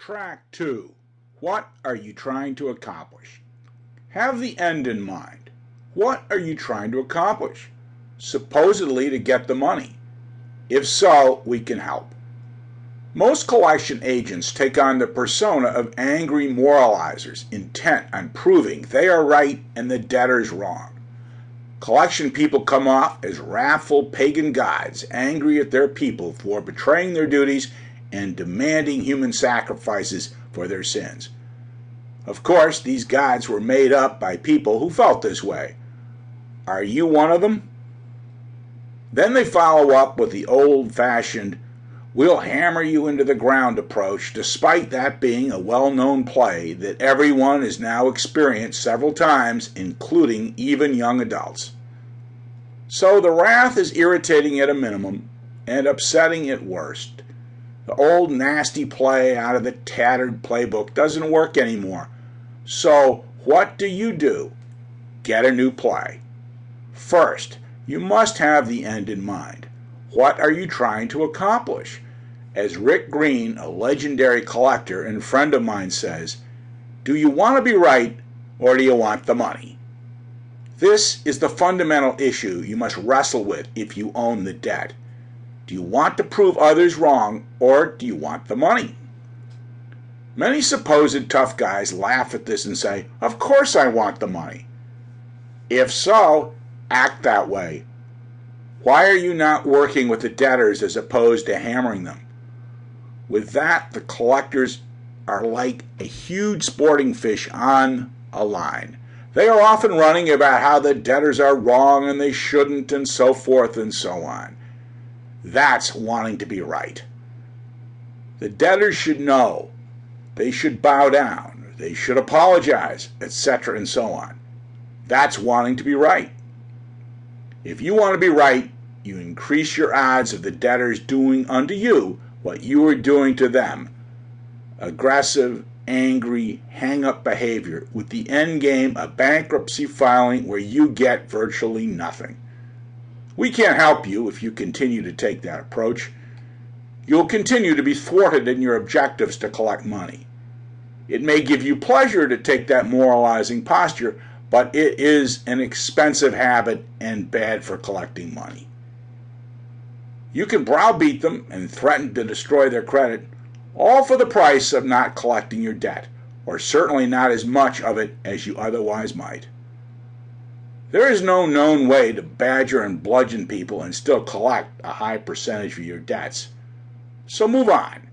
Track 2. What are you trying to accomplish? Have the end in mind. What are you trying to accomplish? Supposedly to get the money. If so, we can help. Most collection agents take on the persona of angry moralizers intent on proving they are right and the debtors wrong. Collection people come off as wrathful pagan gods, angry at their people for betraying their duties and demanding human sacrifices for their sins. Of course, these gods were made up by people who felt this way. Are you one of them? Then they follow up with the old-fashioned, we'll hammer you into the ground approach, despite that being a well-known play that everyone has now experienced several times, including even young adults. So the wrath is irritating at a minimum and upsetting at worst. The old nasty play out of the tattered playbook doesn't work anymore. So what do? Get a new play. First, you must have the end in mind. What are you trying to accomplish? As Rick Green, a legendary collector and friend of mine, says, do you want to be right or do you want the money? This is the fundamental issue you must wrestle with if you own the debt. Do you want to prove others wrong or do you want the money? Many supposed tough guys laugh at this and say, of course I want the money. If so, act that way. Why are you not working with the debtors as opposed to hammering them? With that, the collectors are like a huge sporting fish on a line. They are often running about how the debtors are wrong and they shouldn't and so forth and so on. That's wanting to be right. The debtors should know. They should bow down. They should apologize, etc. and so on. That's wanting to be right. If you want to be right, you increase your odds of the debtors doing unto you what you are doing to them. Aggressive, angry, hang-up behavior with the end game of bankruptcy filing where you get virtually nothing. We can't help you if you continue to take that approach. You'll continue to be thwarted in your objectives to collect money. It may give you pleasure to take that moralizing posture, but it is an expensive habit and bad for collecting money. You can browbeat them and threaten to destroy their credit, all for the price of not collecting your debt, or certainly not as much of it as you otherwise might. There is no known way to badger and bludgeon people and still collect a high percentage of your debts. So move on.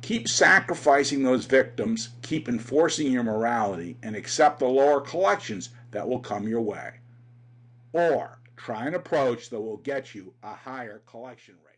Keep sacrificing those victims, keep enforcing your morality, and accept the lower collections that will come your way. Or try an approach that will get you a higher collection rate.